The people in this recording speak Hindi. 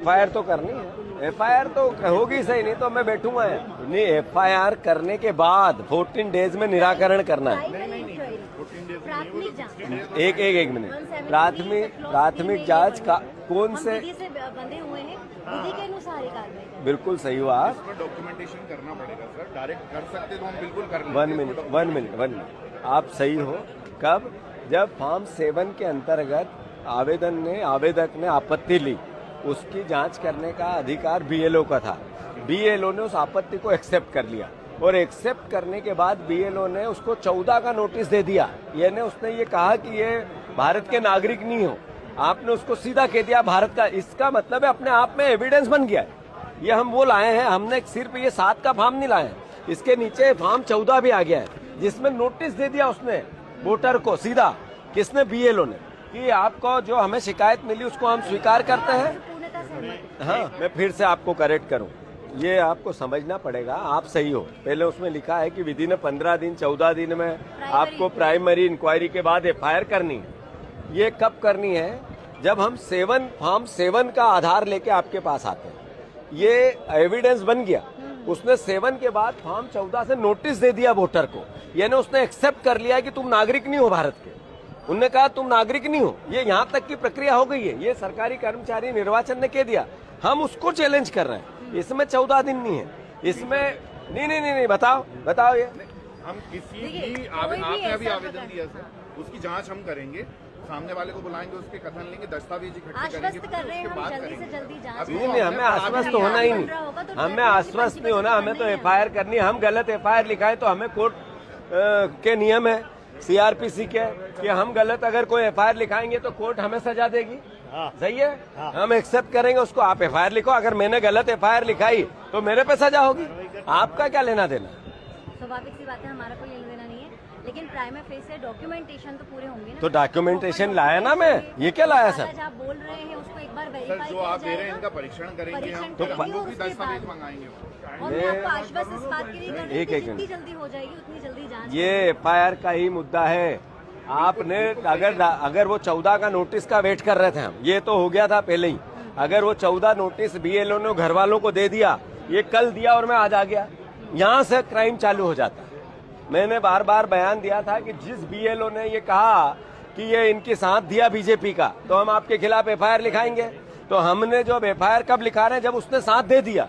एफआईआर तो करनी है, एफआईआर तो होगी सही, नहीं तो मैं बैठूंगा नहीं। एफआईआर करने के बाद 14 डेज में निराकरण करना है। एक मिनट, प्राथमिक जांच का कौन से बंधे हुए हैं, विधि के अनुसार ही कार्रवाई। बिल्कुल सही हुआ। डॉक्यूमेंटेशन करना पड़ेगा सर, डायरेक्ट कर सकते तो हम बिल्कुल कर लेंगे। 1 मिनट, आप सही हो। कब? जब फॉर्म 7 के अंतर्गत आवेदक ने आपत्ति ली, उसकी जांच करने का अधिकार बीएलओ का था। बीएलओ ने उस आपत्ति को एक्सेप्ट कर लिया और एक्सेप्ट करने के बाद बीएलओ ने उसको 14 का नोटिस दे दिया। यानी उसने ये कहा कि ये भारत के नागरिक नहीं हो, आपने उसको सीधा कह दिया भारत का। इसका मतलब है अपने आप में एविडेंस बन गया है। ये हम वो लाए हैं, हमने सिर्फ ये 7 का फॉर्म नहीं लाए, इसके नीचे फॉर्म 14 भी आ गया है, जिसमें नोटिस दे दिया उसने वोटर को सीधा। किसने? बीएलओ ने, कि आपको जो हमें शिकायत मिली उसको हम स्वीकार करते हैं। हाँ, मैं फिर से आपको करेक्ट करूं, ये आपको समझना पड़ेगा। आप सही हो, पहले उसमें लिखा है कि विधि ने 15 दिन 14 दिन में आपको प्राइमरी इंक्वायरी के बाद एफआईआर करनी है। ये कब करनी है? जब हम फॉर्म 7 का आधार लेके आपके पास आते हैं, ये एविडेंस बन गया। उसने 7 के बाद फॉर्म 14 से नोटिस दे दिया वोटर को, यानी उसने एक्सेप्ट कर लिया कि तुम नागरिक नहीं हो भारत के। उनने कहा तुम नागरिक नहीं हो, ये यहाँ तक की प्रक्रिया हो गई है। ये सरकारी कर्मचारी निर्वाचन ने कह दिया, हम उसको चैलेंज कर रहे हैं। इसमें 14 दिन नहीं है, इसमें नहीं, बताओ ये। हम किसी भी आपने अभी आवेदन दिया सर, उसकी जांच हम करेंगे, सामने वाले को बुलाएंगे, उसके कथन लेंगे, दस्तावेज इकट्ठे करेंगे, उसके बाद करेंगे। नहीं, हमें आश्वस्त होना ही नहीं, हमें आश्वस्त नहीं होना, हमें तो एफआईआर करनी है। हम गलत एफआईआर लिखाएं तो हमें कोर्ट के नियम है, सीआरपीसी के, कि हम गलत अगर कोई एफआईआर लिखाएंगे तो कोर्ट हमें सजा देगी। सही है, हम एक्सेप्ट करेंगे उसको। आप एफआईआर लिखो, अगर मैंने गलत एफआईआर लिखाई तो मेरे पे सजा होगी, आपका क्या लेना देना? स्वाभाविक सी बात है, हमारा कोई लेना देना नहीं है, लेकिन प्राइमरी फेज से डॉक्यूमेंटेशन तो पूरे होंगे ना। तो डॉक्यूमेंटेशन लाया ना मैं, ये क्या लाया सर? आप बोल रहे हैं उसको एक बार वेरीफाई जो आप दे रहे हैं इनका परीक्षण करेंगे हम, तो भी दस्तावेज मंगाएंगे। और मैं आपको आश्वस्त इस बात के लिए कर रही हूं कि जितनी जल्दी हो जाएगी उतनी जल्दी जांच। ये एफआईआर का ही मुद्दा है। आपने अगर वो 14 का नोटिस का वेट कर रहे थे हम, ये तो हो गया था पहले ही। अगर वो 14 नोटिस बीएलओ ने घर वालों को दे दिया, ये कल दिया और मैं आज आ गया, यहाँ से क्राइम चालू हो जाता। मैंने बार बार बयान दिया था कि जिस बीएलओ ने ये कहा कि ये इनके साथ दिया बीजेपी का, तो हम आपके खिलाफ एफआईआर लिखाएंगे। तो हमने जो एफआईआर कब लिखा रहे हैं? जब उसने साथ दे दिया।